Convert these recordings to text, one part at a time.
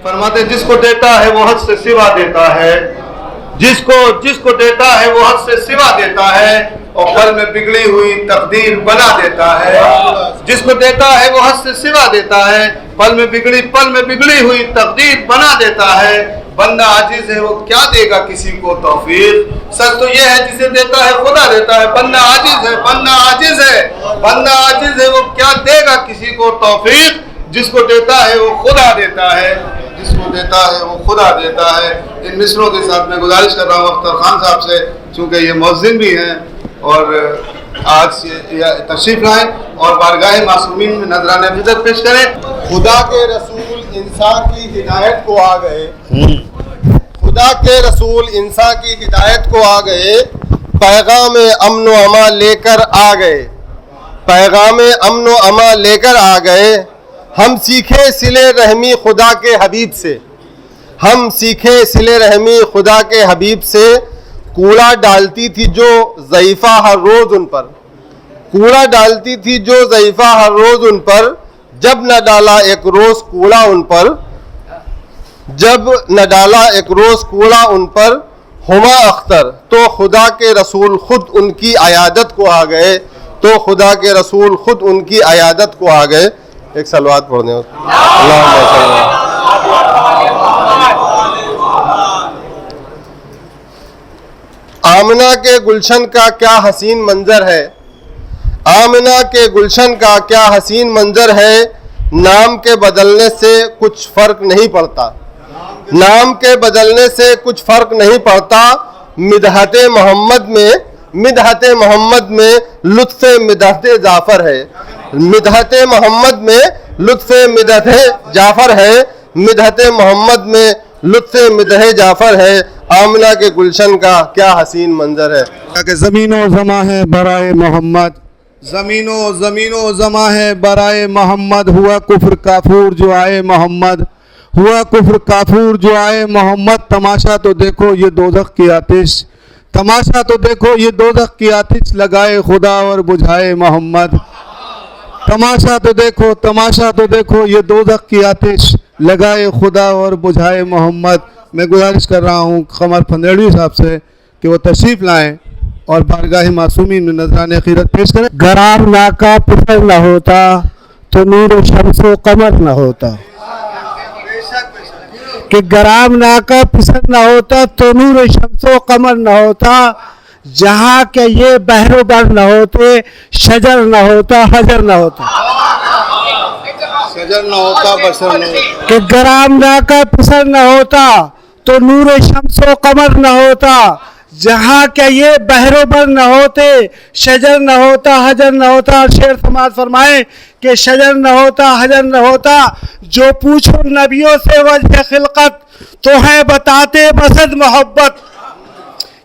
فرماتے ہیں جس کو دیتا ہے وہ حد سے سوا دیتا ہے، جس کو دیتا ہے وہ حد سے سوا دیتا ہے اور پل میں بگڑی ہوئی تقدیر بنا دیتا ہے۔ جس کو دیتا ہے وہ حد سے سوا دیتا ہے، پل میں بگڑی ہوئی تقدیر بنا دیتا ہے۔ بندہ عاجز ہے وہ کیا دے گا کسی کو توفیق؟ سچ تو یہ ہے جسے دیتا ہے خدا دیتا ہے۔ بندہ عاجز ہے وہ کیا دے گا کسی کو توفیق؟ جس کو دیتا ہے وہ خدا دیتا ہے، جس کو دیتا ہے وہ خدا دیتا ہے۔ ان مصروں کے ساتھ میں گزارش کر رہا ہوں اختر خان صاحب سے، چونکہ یہ مؤذن بھی ہیں اور آج تشریف لائیں اور بارگاہ معصومین میں نذرانہ عقیدت پیش کریں۔ خدا کے رسول انسان کی ہدایت کو آ گئے، خدا کے رسول انسان کی ہدایت کو آ گئے، پیغام امن و امان لے کر آ گئے، پیغام امن و امان لے کر آ گئے۔ ہم سیکھے صلہ رحمی خدا کے حبیب سے، ہم سیکھے صلہ رحمی خدا کے حبیب سے، کوڑا ڈالتی تھی جو ضعیفہ ہر روز ان پر، کوڑا ڈالتی تھی جو ضعیفہ ہر روز ان پر، جب نہ ڈالا ایک روز کوڑا ان پر، جب نہ ڈالا ایک روز کوڑا ان پر، ہما اختر تو خدا کے رسول خود ان کی عیادت کو آ گئے، تو خدا کے رسول خود ان کی عیادت کو آ گئے۔ ایک صلوات پڑھنے آمنہ کے گلشن کا کیا حسین منظر ہے، آمنہ کے گلشن کا کیا حسین منظر ہے، نام کے بدلنے سے کچھ فرق نہیں پڑتا، نام کے بدلنے سے کچھ فرق نہیں پڑتا، مدحت محمد میں لطف مدحت جعفر ہے، مدحت محمد میں لطف مدحت جعفر ہے، مدحت محمد میں لطف مدح جعفر ہے، آمنہ کے گلشن کا کیا حسین منظر ہے۔ کہ زمین و زماں ہے برائے محمد، زمین و زماں ہے برائے محمد، ہوا کفر کافور جو آئے محمد، ہوا کفر کافور جو آئے محمد، تماشا تو دیکھو یہ دوزخ کی آتش، تماشا تو دیکھو یہ دوزخ کی آتش، لگائے خدا اور بجھائے محمد، تماشا تو دیکھو یہ دوزخ کی آتش، لگائے خدا اور بجھائے محمد۔ میں گزارش کر رہا ہوں قمر پھندیڑوی صاحب سے کہ وہ تشریف لائیں اور بارگاہ معصومین میں نذرانہ عقیدت پیش کریں۔ گرام ناکا پتھر نہ ہوتا تو نور و شمس و قمر نہ ہوتا، کہ گرام ناکا پسند نہ ہوتا تو نور و شمس و قمر نہ ہوتا، جہاں کہ یہ بحر و بر نہ ہوتے، شجر نہ ہوتا، حجر نہ ہوتا، شجر نہ ہوتا بشر نہ ہوتا، کہ گرام ناکا پسند نہ ہوتا تو نور و شمس و قمر نہ ہوتا، جہاں کہ یہ بحر و بر نہ ہوتے، شجر نہ ہوتا، حجر نہ ہوتا۔ اور شعر سماعت فرمائیں کہ شجر نہ ہوتا، حجر نہ ہوتا، جو پوچھو نبیوں سے وجہ خلقت تو ہے بتاتے بسد محبت،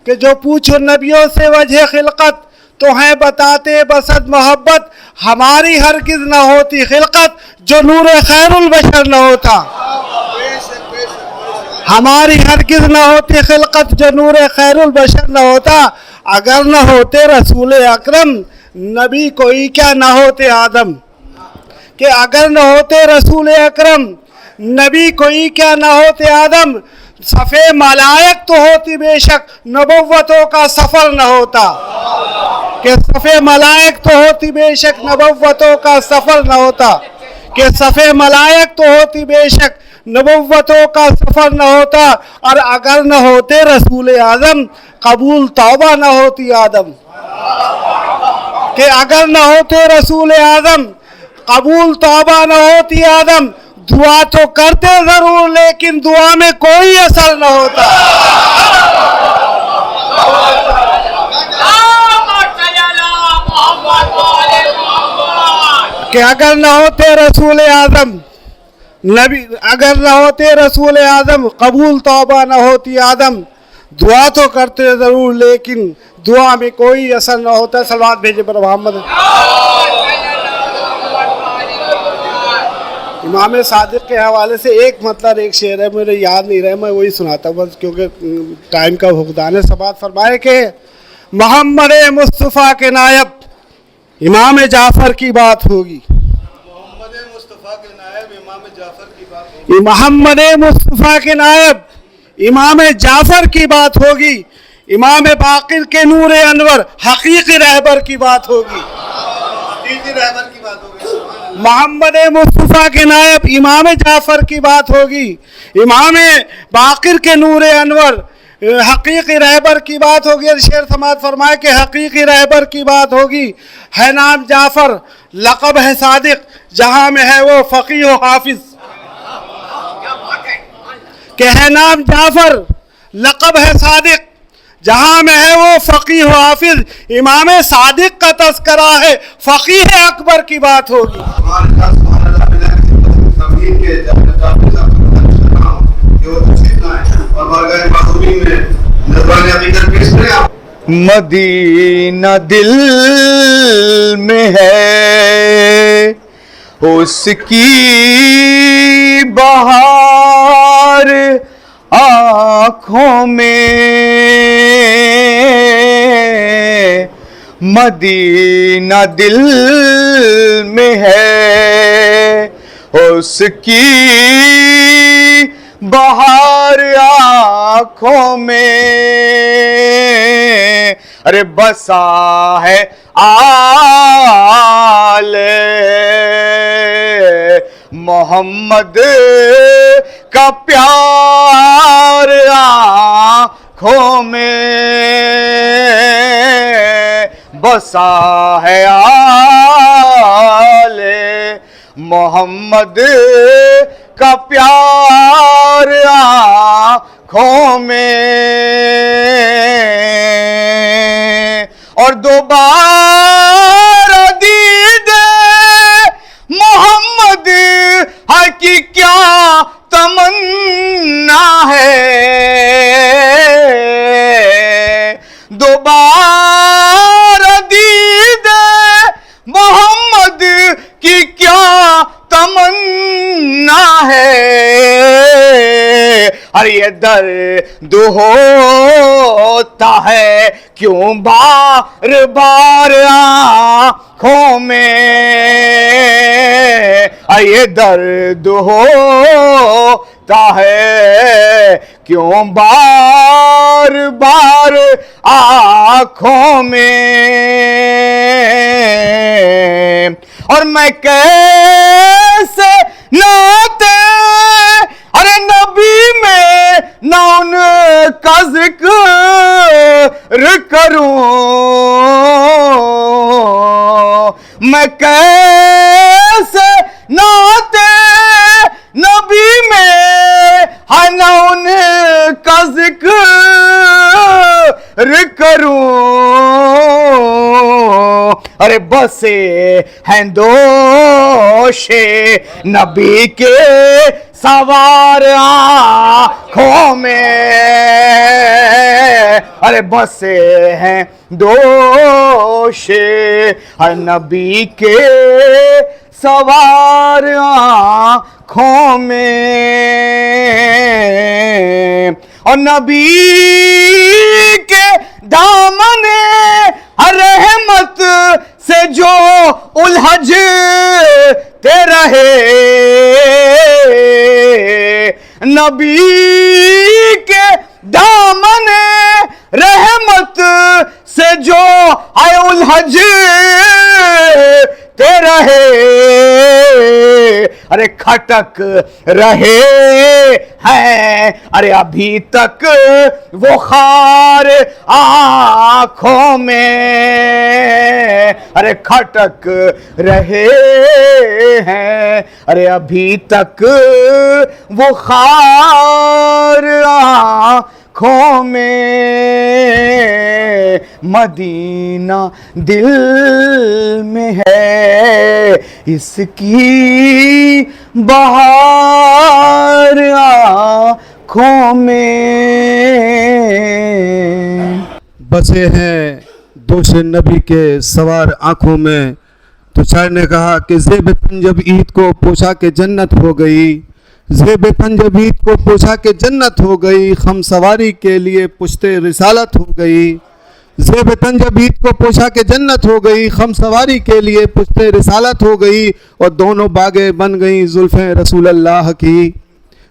کہ جو پوچھو نبیوں سے وجہ خلقت تو ہے بتاتے بسد محبت، ہماری ہرگز نہ ہوتی خلقت جو نور خیر البشر نہ ہوتا، ہماری ہرگز نہ ہوتی خلقت جو نور خیر البشر نہ ہوتا، اگر نہ ہوتے رسول اکرم نبی کوئی کیا نہ ہوتے آدم، کہ اگر نہ ہوتے رسول اکرم نبی کوئی کیا نہ ہوتے آدم، صفے ملائک تو ہوتی بے شک نبوتوں کا سفر نہ ہوتا، کہ صفے ملائک تو ہوتی بے شک نبوتوں کا سفر نہ ہوتا، کہ صفے ملائک تو ہوتی بے شک نبوتوں کا سفر نہ ہوتا، اور اگر نہ ہوتے رسول اعظم قبول توبہ نہ ہوتی آدم، کہ اگر نہ ہوتے رسول اعظم قبول توبہ نہ ہوتی آدم، دعا تو کرتے ضرور لیکن دعا میں کوئی اثر نہ ہوتا، کہ اگر نہ ہوتے رسول اعظم نبی، اگر نہ ہوتے رسول اعظم قبول توبہ نہ ہوتی آدم، دعا تو کرتے ضرور لیکن دعا میں کوئی اثر نہ ہوتا۔ صلوات بھیجے پر محمد۔ امام صادق کے حوالے سے ایک مطلب ایک شعر ہے، میرے یاد نہیں رہا، میں وہی سناتا ہوں بس کیونکہ ٹائم کا فقدان ہے۔ سبات فرمائے کہ محمد مصطفیٰ کے نائب امام جعفر کی بات ہوگی، محمد مصطفیٰ کے نائب امام جعفر کی بات ہوگی، محمد مصطفیٰ کے نائب امام جعفر کی بات ہوگی، امام باقر کے نور انور حقیقی رہبر کی بات ہوگی، محمد مصطفیٰ کے نائب امام جعفر کی بات ہوگی، امام باقر کے نور انور حقیقی رہبر کی بات ہوگی۔ شیر سماعت فرمائے کہ حقیقی رہبر کی بات ہوگی۔ ہے نام جعفر، لقب ہے صادق، جہاں میں ہے وہ فقیہ و حافظ۔ کہ ہے نام جعفر، لقب ہے صادق، جہاں میں ہے وہ فقیہ و حافظ۔ امام صادق کا تذکرہ ہے، فقیہ اکبر کی بات ہوگی۔ مدینہ دل میں ہے اس کی بہار آنکھوں میں، مدینہ دل میں ہے اس کی بہار آنکھوں میں، ارے بسا ہے آل محمد کا پیار آنکھوں میں، بسا ہے آل محمد کا پیار آنکھوں میں، اور دوبارہ دید محمد کی کیا تمنا ہے، دوبارہ دید محمد کی کیا تمنا ہے، اور یہ درد ہوتا ہے کیوں بار بار آنکھوں میں، اور یہ درد ہوتا ہے کیوں بار بار آنکھوں میں، اور میں کیسے ناتے ارے نبی میں نہ ان کا ذکر کروں، میں کیسے ناتے نبی میں ہے نہ ان کا ذکر کروں، ارے بسے ہیں دوشے نبی کے سوار آنکھوں میں، ارے بسے ہیں دوشے نبی کے سوار آنکھوں میں، اور نبی کے دامن رحمت سے جو الجھتے رہے، نبی کے دامن رحمت سے جو الجھتے رہے، ارے کھٹک رہے ہیں ارے ابھی تک وہ خار آنکھوں میں، ارے کھٹک رہے ہیں ارے ابھی تک وہ خار آنکھوں میں، مدینہ دل میں ہے اس کی بہار آنکھوں میں، بسے ہیں دوش نبی کے سوار آنکھوں میں۔ تو شاعر نے کہا کہ زیب پنجب عید کو پوشا کے جنت ہو گئی، زیب پنجب عید کو پوشا کے جنت ہو گئی، خم سواری کے لیے پشت رسالت ہو گئی، زیب پنجب عید کو پوشا کے جنت ہو گئی، خم سواری کے لیے پشت رسالت ہو گئی، اور دونوں باغیں بن گئیں زلفیں رسول اللہ کی۔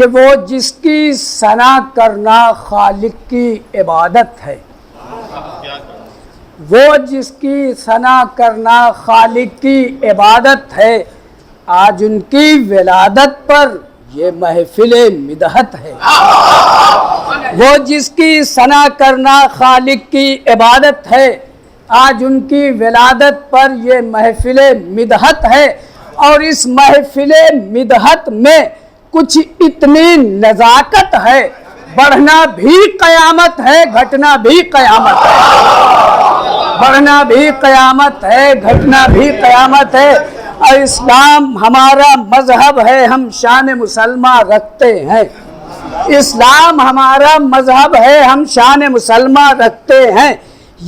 کہ وہ جس کی ثنا کرنا خالق کی عبادت ہے، وہ جس کی ثنا کرنا خالق کی عبادت ہے، آج ان کی ولادت پر یہ محفل مدحت ہے۔ وہ جس کی ثنا کرنا خالق کی عبادت ہے، آج ان کی ولادت پر یہ محفل مدحت ہے، اور اس محفل مدحت میں کچھ اتنی نزاکت ہے، بڑھنا بھی قیامت ہے، گھٹنا بھی قیامت ہے، بڑھنا بھی قیامت ہے، گھٹنا بھی قیامت ہے۔ اور اسلام ہمارا مذہب ہے، ہم شان مسلمہ رکھتے ہیں۔ اسلام ہمارا مذہب ہے، ہم شان مسلمہ رکھتے ہیں۔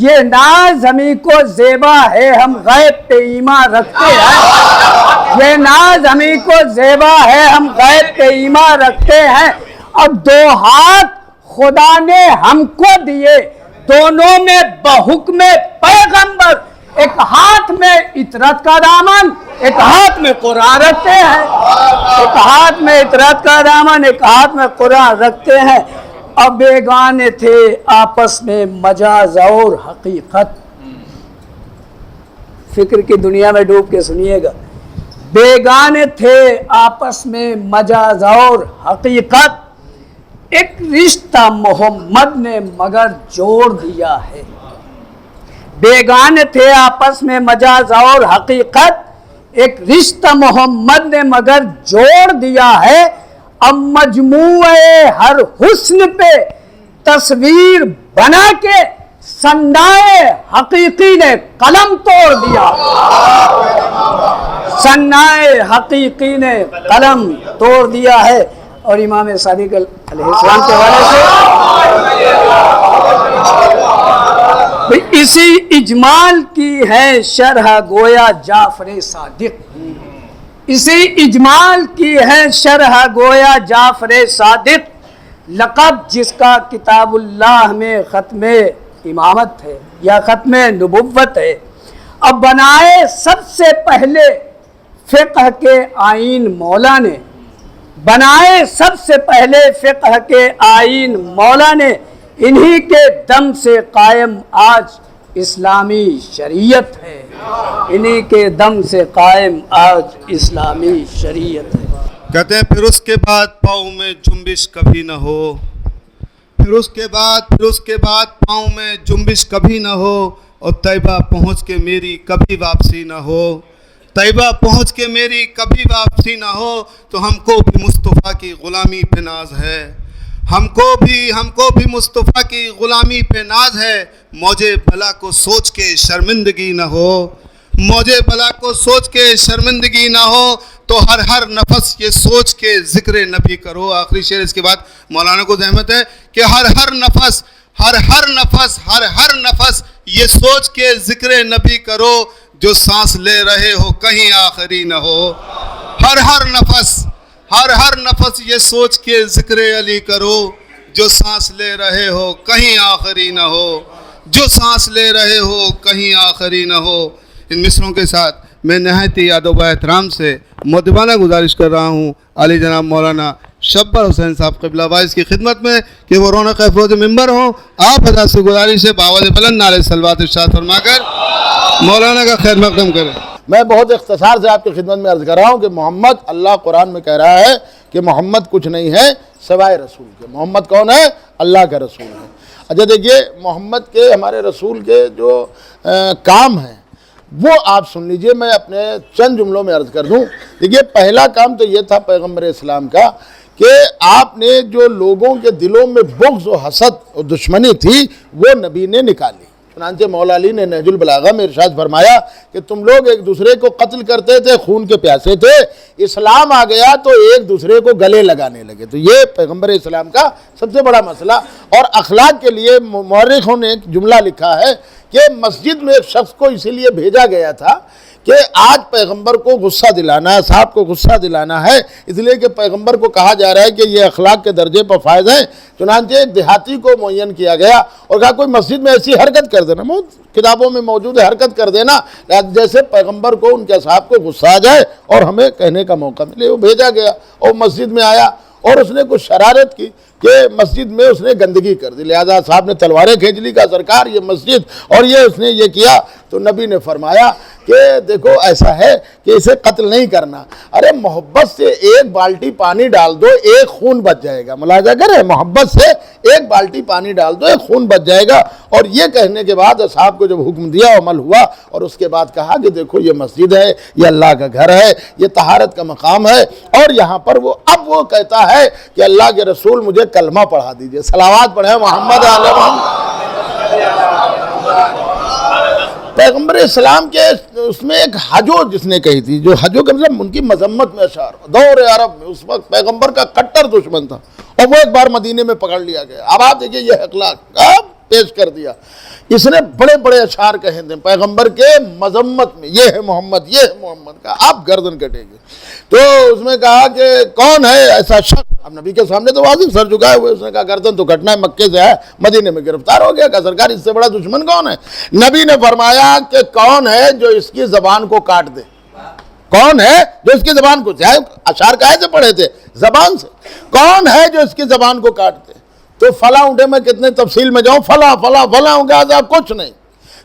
یہ ناز ہمیں کو زیبا ہے، ہم غیب پہ ایمان رکھتے ہیں۔ یہ ناز ہمیں کو زیبا ہے، ہم غیب پہ ایمان رکھتے ہیں۔ اور دو ہاتھ خدا نے ہم کو دیے، دونوں میں بحکم پیغمبر، ایک ہاتھ میں اطرت کا دامن، ایک ہاتھ میں قرآن رکھتے ہیں، ایک ہاتھ میں اطرت کا دامن، ایک ہاتھ میں قرآن رکھتے ہیں۔ اب بیگانے تھے آپس میں مجاز اور حقیقت، فکر کی دنیا میں ڈوب کے سنیے گا، بیگانے تھے آپس میں مجاز اور حقیقت، ایک رشتہ محمد نے مگر جوڑ دیا ہے۔ بیگانے تھے آپس میں مجاز اور حقیقت، ایک رشتہ محمد نے مگر جوڑ دیا ہے۔ اب مجموعے ہر حسن پہ تصویر بنا کے صنائے حقیقی نے قلم توڑ دیا، صنائے حقیقی نے قلم توڑ دیا ہے۔ اور امام صادق علیہ السلام کے حوالے سے اسی اجمال کی ہے شرح گویا جعفر صادق، اسی اجمال کی ہے شرح گویا جعفر صادق، لقب جس کا کتاب اللہ میں ختم امامت ہے یا ختم نبوت ہے۔ اب بنائے سب سے پہلے فقہ کے آئین مولا نے، بنائے سب سے پہلے فقہ کے آئین مولا نے، انہی کے دم سے قائم آج اسلامی شریعت ہے، انہی کے دم سے قائم آج اسلامی شریعت ہے۔ کہتے ہیں پھر اس کے بعد پاؤں میں جنبش کبھی نہ ہو، پھر اس کے بعد پاؤں میں جنبش کبھی نہ ہو، اور طیبہ پہنچ کے میری کبھی واپسی نہ ہو، طیبہ پہنچ کے میری کبھی واپسی نہ ہو، تو ہم کو بھی مصطفیٰ کی غلامی پہ ناز ہے، ہم کو بھی مصطفیٰ کی غلامی پہ ناز ہے۔ موجے بلا کو سوچ کے شرمندگی نہ ہو، موجے بلا کو سوچ کے شرمندگی نہ ہو، تو ہر نفس یہ سوچ کے ذکر نبی کرو۔ آخری شعر اس کے بعد مولانا کو زحمت ہے کہ ہر نفس یہ سوچ کے ذکر نبی کرو، جو سانس لے رہے ہو کہیں آخری نہ ہو۔ ہر نفس یہ سوچ کے ذکر علی کرو، جو سانس لے رہے ہو کہیں آخری نہ ہو، جو سانس لے رہے ہو کہیں آخری نہ ہو۔ ان مصروں کے ساتھ میں نہایت ہی ادب و احترام سے مؤدبانہ گزارش کر رہا ہوں علی جناب مولانا شبر حسین صاحب قبلہ وائز کی خدمت میں کہ وہ رونق افروز ممبر ہوں۔ آپ حضرات سے گزارش ہے باوجہ بلند نعرہ صلوات ارشاد فرما کر مولانا کا خیر مقدم کریں۔ میں بہت اختصار سے آپ کی خدمت میں عرض کر رہا ہوں کہ محمد، اللہ قرآن میں کہہ رہا ہے کہ محمد کچھ نہیں ہے سوائے رسول کے۔ محمد کون ہے؟ اللہ کا رسول ہے۔ اچھا دیکھیے، محمد کے، ہمارے رسول کے جو کام ہیں وہ آپ سن لیجئے، میں اپنے چند جملوں میں عرض کر دوں۔ دیکھیے، پہلا کام تو یہ تھا پیغمبر اسلام کا کہ آپ نے جو لوگوں کے دلوں میں بغض و حسد اور دشمنی تھی وہ نبی نے نکالی۔ چنانچہ مولا علی نے نہج البلاغہ میں ارشاد فرمایا کہ تم لوگ ایک دوسرے کو قتل کرتے تھے، خون کے پیاسے تھے، اسلام آ گیا تو ایک دوسرے کو گلے لگانے لگے۔ تو یہ پیغمبر اسلام کا سب سے بڑا مسئلہ۔ اور اخلاق کے لیے مورخوں نے ایک جملہ لکھا ہے کہ مسجد میں ایک شخص کو اسی لیے بھیجا گیا تھا کہ آج پیغمبر کو غصہ دلانا ہے، صاحب کو غصہ دلانا ہے، اس لیے کہ پیغمبر کو کہا جا رہا ہے کہ یہ اخلاق کے درجے پر فائز ہیں۔ چنانچہ ایک دیہاتی کو معین کیا گیا اور کہا کوئی مسجد میں ایسی حرکت کر دینا، کتابوں میں موجود ہے، حرکت کر دینا جیسے پیغمبر کو، ان کے صاحب کو غصہ آ جائے اور ہمیں کہنے کا موقع ملے۔ وہ بھیجا گیا اور مسجد میں آیا اور اس نے کچھ شرارت کی کہ مسجد میں اس نے گندگی کر دی، لہذا صاحب نے تلواریں کھینچ لی، کہا سرکار یہ مسجد اور یہ اس نے یہ کیا، تو نبی نے فرمایا کہ دیکھو ایسا ہے کہ اسے قتل نہیں کرنا، ارے محبت سے ایک بالٹی پانی ڈال دو ایک خون بچ جائے گا، ملاحظہ کریں، محبت سے ایک بالٹی پانی ڈال دو ایک خون بچ جائے گا۔ اور یہ کہنے کے بعد اصحاب کو جب حکم دیا عمل ہوا، اور اس کے بعد کہا کہ دیکھو یہ مسجد ہے، یہ اللہ کا گھر ہے، یہ طہارت کا مقام ہے، اور یہاں پر وہ کہتا ہے کہ اللہ کے رسول مجھے کلمہ پڑھا دیجئے، صلوات پڑھیں محمد علیہ محمد۔ پیغمبر اسلام کے اس میں ایک حجو جس نے کہی تھی، جو حجو کا مطلب ان کی مذمت میں اشعار، دور عرب میں اس وقت پیغمبر کا کٹر دشمن تھا، اور وہ ایک بار مدینے میں پکڑ لیا گیا۔ اب آپ دیکھیں یہ اخلاق پیش کر دیا، اس نے بڑے بڑے اشعار کہے تھے پیغمبر کے مذمت میں، یہ ہے محمد، یہ ہے محمد کا، آپ گردن کٹے گے۔ تو اس میں کہا کہ کون ہے ایسا شخص، اب نبی کے سامنے تو واضح سر جھکائے ہوئے، اس نے کہا گردن تو کٹنا ہے، مکے سے ہے، مدینے میں گرفتار ہو گیا، کہا سرکار اس سے بڑا دشمن کون ہے؟ نبی نے فرمایا کہ کون ہے جو اس کی زبان کو کاٹ دے، کون ہے جو اس کی زبان کو، اشعار کہے سے پڑھے تھے زبان سے، کون ہے جو اس کی زبان کو کاٹ دے؟ تو فلاں اٹھے، میں کتنے تفصیل میں جاؤں، فلاں فلاں فلاں ہوں گا، کچھ نہیں،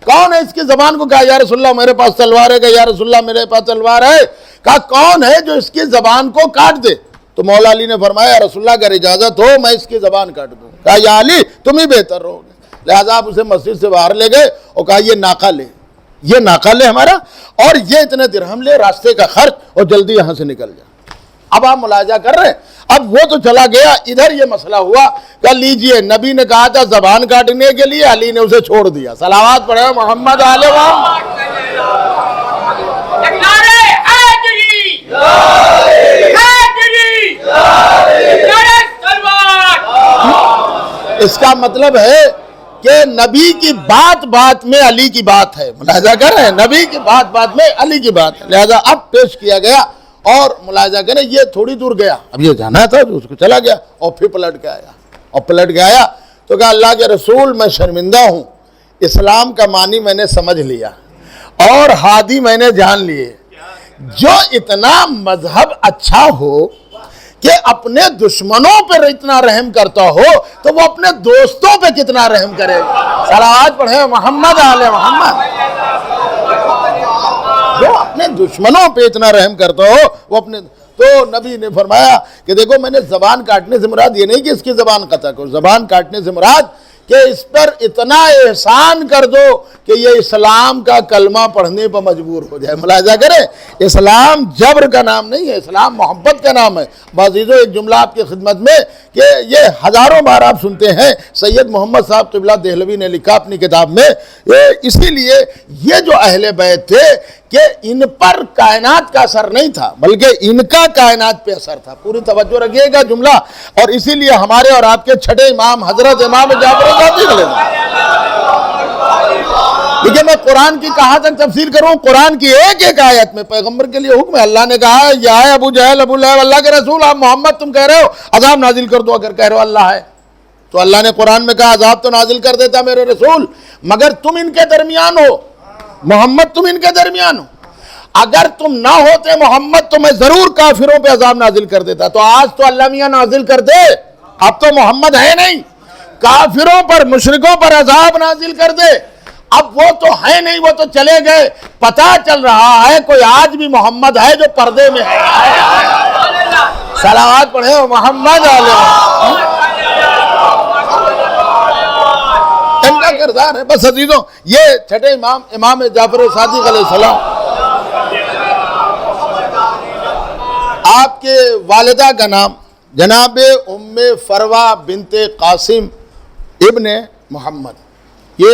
کون ہے اس کی زبان کو، کہا یا رسول اللہ میرے پاس تلوار ہے، کہا یا رسول اللہ میرے پاس تلوار ہے، کہا کون ہے جو اس کی زبان کو کاٹ دے؟ تو مولا علی نے فرمایا یا رسول اللہ اگر اجازت ہو میں اس کی زبان کاٹ دوں، کہا یا علی تم ہی بہتر رہو گے، لہذا آپ اسے مسجد سے باہر لے گئے اور کہا یہ ناکہ لے، یہ ناکہ لے ہمارا، اور یہ اتنے درہم لے، راستے کا خرچ، اور جلدی یہاں سے نکل جا۔ اب آپ ملاحظہ کر رہے ہیں، اب وہ تو چلا گیا، ادھر یہ مسئلہ ہوا کہ لیجئے نبی نے کہا تھا زبان کاٹنے کے لیے، علی نے اسے چھوڑ دیا، صلوات پڑھے محمد علیہ وسلم۔ اس کا مطلب ہے کہ نبی کی بات بات میں علی کی بات ہے، ملاحظہ کر رہے ہیں، نبی کی بات بات میں علی کی بات ہے، لہذا اب پیش کیا گیا، اور ملاحظہ کریں یہ تھوڑی دور گیا، اب یہ جانا تھا جو اس کو چلا گیا، اور پھر پلٹ کے آیا تو کہا اللہ کے رسول میں شرمندہ ہوں، اسلام کا معنی میں نے سمجھ لیا اور ہادی میں نے جان لیے، جو اتنا مذہب اچھا ہو کہ اپنے دشمنوں پر اتنا رحم کرتا ہو تو وہ اپنے دوستوں پہ کتنا رحم کرے، صلوات پڑھیں محمد علیہ محمد۔ جو اپنے دشمنوں پہ اتنا رحم کرتا ہو وہ اپنے، تو نبی نے فرمایا کہ دیکھو میں نے زبان کاٹنے سے مراد یہ نہیں کہ اس کی زبان قطع کرو، زبان کاٹنے سے مراد کہ اس پر اتنا احسان کر دو کہ یہ اسلام کا کلمہ پڑھنے پر مجبور ہو جائے، ملاحظہ کریں، اسلام جبر کا نام نہیں ہے، اسلام محبت کا نام ہے۔ بعضیزوں ایک جملہ آپ کی خدمت میں کہ یہ ہزاروں بار آپ سنتے ہیں، سید محمد صاحب قبلہ دہلوی نے لکھا اپنی کتاب میں، اسی لیے یہ جو اہل بیت تھے کہ ان پر کائنات کا اثر نہیں تھا بلکہ ان کا کائنات پہ اثر تھا، پوری توجہ رکھیے گا جملہ، اور اسی لیے ہمارے اور آپ کے چھٹے امام حضرت امام جعفر صادق علیہ لیکن میں قرآن کی کہاں تک تفسیر کروں، قرآن کی ایک ایک آیت میں پیغمبر کے لیے حکم ہے، اللہ نے کہا یا ہے ابو جہل ابو لہب اللہ کے رسول، آپ محمد تم کہہ رہے ہو عذاب نازل کر دو، اگر کہہ رہے ہو اللہ ہے تو اللہ نے قرآن میں کہا عذاب تو نازل کر دیتا میرے رسول، مگر تم ان کے درمیان ہو، محمد تم ان کے درمیان ہو، اگر تم نہ ہوتے محمد تو میں ضرور کافروں پہ عذاب نازل کر دیتا، تو آج تو اللہ میاں نازل کر دے، اب تو محمد ہے نہیں، کافروں پر مشرکوں پر عذاب نازل کر دے، اب وہ تو ہے نہیں، وہ تو چلے گئے، پتہ چل رہا ہے کوئی آج بھی محمد ہے جو پردے میں ہے، صلوات پڑھے محمد علیہ ان کا کردار ہے۔ بس عزیزوں یہ چھٹے امام جعفر صادق علیہ السلام، آپ کے والدہ کا نام جناب ام فروہ بنت قاسم ابن محمد، یہ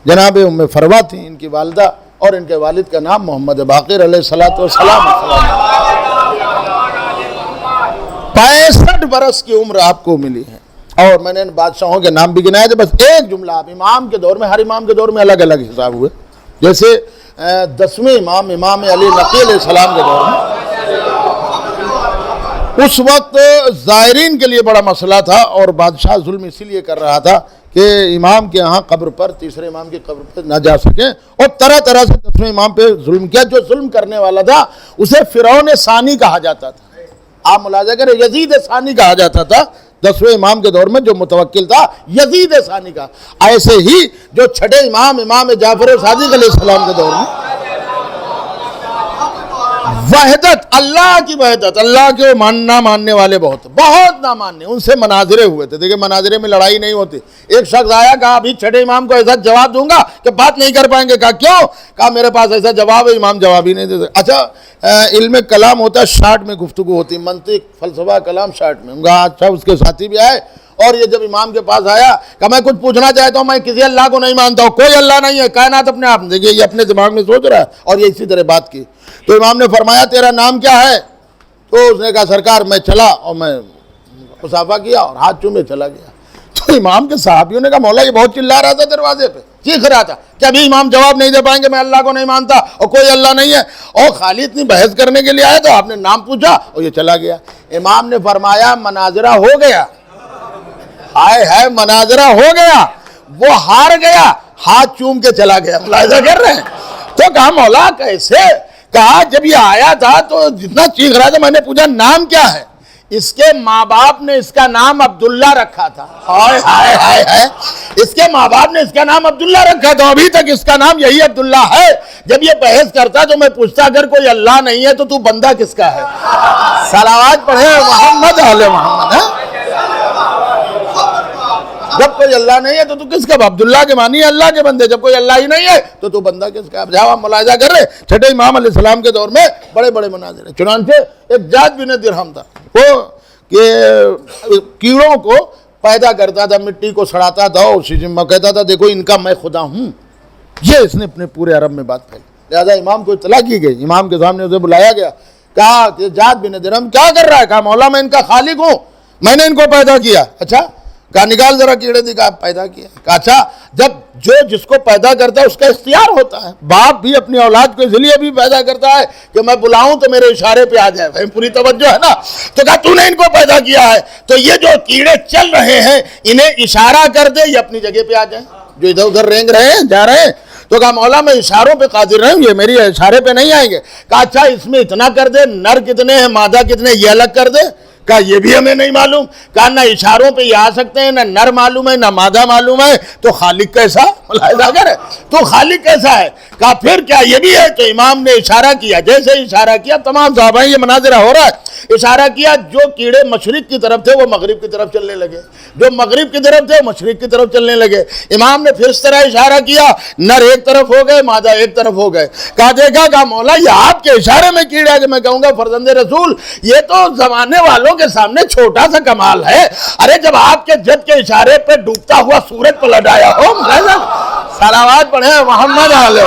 جناب ام فروہ تھیں ان کی والدہ، اور ان کے والد کا نام محمد باقر علیہ السلام۔ 65 برس کی عمر آپ کو ملی ہے، اور میں نے ان بادشاہوں کے نام بھی گنائے تھے، بس ایک جملہ آپ امام کے دور میں، ہر امام کے دور میں الگ الگ حساب ہوئے، جیسے 10ویں امام علی نقی علیہ السلام کے دور میں اس وقت زائرین کے لیے بڑا مسئلہ تھا، اور بادشاہ ظلم اسی لیے کر رہا تھا کہ امام کے ہاں قبر پر، تیسرے امام کی قبر پر نہ جا سکیں، اور طرح طرح سے 10ویں امام پہ ظلم کیا۔ جو ظلم کرنے والا تھا اسے فرعون ثانی کہا جاتا تھا، آپ ملاحظہ کریں یزید ثانی کہا جاتا تھا 10ویں امام کے دور میں جو متوکل تھا یزید ثانی کا. ایسے ہی جو چھٹے امام امام جعفر صادق علیہ السلام کے دور میں وحدت اللہ کی وحدت اللہ کے نہ ماننے والے بہت نہ ماننے ان سے مناظرے ہوئے تھے. دیکھیں مناظرے میں لڑائی نہیں ہوتی. ایک شخص آیا کہا ابھی چھٹے امام کو ایسا جواب دوں گا کہ بات نہیں کر پائیں گے. کہا کیوں؟ کہا میرے پاس ایسا جواب ہے امام جواب ہی نہیں دے سکتے. اچھا علم کلام ہوتا ہے شارٹ میں گفتگو ہوتی منطق فلسفہ کلام شارٹ میں. اچھا اس کے ساتھی بھی آئے اور یہ جب امام کے پاس آیا کہ میں کچھ پوچھنا چاہتا ہوں میں کسی اللہ کو نہیں مانتا ہوں کوئی اللہ نہیں ہے کائنات اپنے آپ. دیکھیے یہ اپنے دماغ میں سوچ رہا ہے اور یہ اسی طرح بات کی. تو امام نے فرمایا تیرا نام کیا ہے؟ تو اس نے کہا سرکار میں چلا اور میں مصافحہ کیا اور ہاتھ چومے چلا گیا. تو امام کے صحابیوں نے کہا مولا یہ بہت چلا رہا تھا دروازے پہ چیخ رہا تھا کہ ابھی امام جواب نہیں دے پائیں گے میں اللہ کو نہیں مانتا اور کوئی اللہ نہیں ہے. اور خالی اتنی بحث کرنے کے لیے آیا تو آپ نے نام پوچھا اور یہ چلا گیا. امام نے فرمایا مناظرہ ہو گیا. ہائے مناظرہ ہو گیا وہ ہار گیا ہاتھ چوم کے چلا گیا. ملاحظہ کر رہے ہیں. تو کہا مولا کیسے؟ کہا جب یہ آیا تھا تو جتنا چیخ رہا تھا میں نے پوچھا نام کیا ہے؟ اس کے ماں باپ نے اس کا نام عبداللہ رکھا تھا. ہائے اس کے ماں باپ نے اس کا نام عبداللہ رکھا تھا ابھی تک اس کا نام یہی عبداللہ ہے. جب یہ بحث کرتا تو میں پوچھتا اگر کوئی اللہ نہیں ہے تو بندہ کس کا ہے؟ صلوات پڑھے محمد آل محمد. جب کوئی اللہ نہیں ہے تو کس کا؟ عبداللہ کے معنی ہے اللہ کے بندے. جب کوئی اللہ ہی نہیں ہے تو بندہ کس کا؟ اب جہاں ملاحظہ کر رہے چھٹے امام علیہ السلام کے دور میں بڑے بڑے مناظر ہیں. چنانچہ ایک جاد بن درہم تھا وہ کہ کیڑوں کو پیدا کرتا تھا مٹی کو سڑاتا تھا اور اسی میں کہتا تھا دیکھو ان کا میں خدا ہوں. یہ اس نے اپنے پورے عرب میں بات پھیلی. لہذا امام کو اطلاع کی گئی. امام کے سامنے اسے بلایا گیا. کہا کہ جاد بن درہم کیا کر رہا ہے؟ کہا مولا میں ان کا خالق ہوں میں نے ان کو پیدا کیا. اچھا کہا نکال ذرا کیڑے دکھا. پیدا کیا. کہا اچھا جب جو جس کو پیدا کرتا ہے اس کا اختیار ہوتا ہے. باپ بھی اپنی اولاد کو اس لیے بھی پیدا کرتا ہے کہ میں بلاؤں تو میرے اشارے پہ آ جائے. بھائی پوری توجہ ہے نا. تو کہا تو نے ان کو پیدا کیا ہے تو یہ جو کیڑے چل رہے ہیں انہیں اشارہ کر دے یہ اپنی جگہ پہ آ جائیں جو ادھر ادھر رینگ رہے ہیں جا رہے ہیں. تو کہا مولا میں اشاروں پہ قادر رہوں یہ میری اشارے پہ نہیں آئیں گے. کہا اچھا اس میں اتنا کر دے نر کتنے ہیں مادہ کتنے یہ الگ کر دے. کہا یہ بھی ہمیں نہیں معلوم. کہا نہ اشاروں پہ یہ آ سکتے ہیں نہ نر معلوم ہے نہ مادہ معلوم ہے تو خالق کیسا؟ ملاحظہ کرے تو خالق کیسا ہے؟ کہا پھر کیا یہ بھی ہے؟ تو امام نے اشارہ کیا. جیسے اشارہ کیا تمام صحابہ یہ مناظرہ ہو رہا ہے. اشارہ کیا جو کیڑے مشرق کی طرف تھے وہ مغرب کی طرف چلنے لگے جو مغرب کی طرف تھے وہ مشرق کی طرف چلنے لگے. امام نے پھر اس طرح اشارہ کیا نر ایک طرف ہو گئے مادہ ایک طرف ہو گئے. کہا دیکھا کہا مولا یہ آپ کے اشارے میں کیڑا کہ میں کہوں گا فرزند رسول یہ تو زمانے والوں کے سامنے چھوٹا سا کمال ہے. ارے جب آپ کے جد کے اشارے پہ ڈوبتا ہوا سورج پلٹ آیا ہو. صلوات پڑھے محمد آل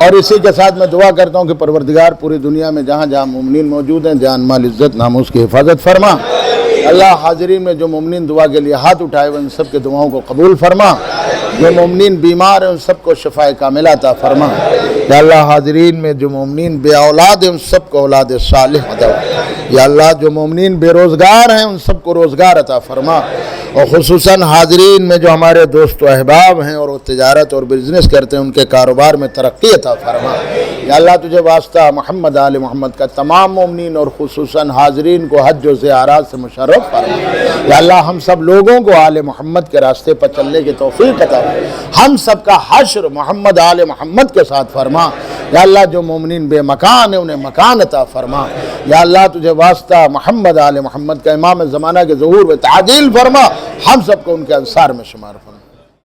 اور اسی کے ساتھ میں دعا کرتا ہوں کہ پروردگار پوری دنیا میں جہاں جہاں مومنین موجود ہیں جان مال عزت ناموس کی حفاظت فرما. اللہ حاضرین میں جو مومنین دعا کے لیے ہاتھ اٹھائے ہوئے ان سب کے دعاؤں کو قبول فرما. جو مومنین بیمار ہیں ان سب کو شفاء کاملہ عطا فرما. یا اللہ حاضرین میں جو مومنین بے اولاد ہیں ان سب کو اولاد صالح عطا. یا اللہ جو مومنین بے روزگار ہیں ان سب کو روزگار عطا فرما. اور خصوصاً حاضرین میں جو ہمارے دوست و احباب ہیں اور وہ تجارت اور بزنس کرتے ہیں ان کے کاروبار میں ترقی عطا فرما. یا اللہ تجھے واسطہ محمد آل محمد کا تمام مومنین اور خصوصاً حاضرین کو حج و زیارات سے مشرف فرما. یا اللہ ہم سب لوگوں کو آل محمد کے راستے پر چلنے کی توفیق عطا فرما. ہم سب کا حشر محمد آل محمد کے ساتھ فرما. یا اللہ جو مومنین بے مکان ہیں انہیں مکان عطا فرما. یا اللہ تجھے واسطہ محمد آل محمد کا امام زمانہ کے ظہور و تعجیل فرما. ہم سب کو ان کے انصار میں شمار فرما.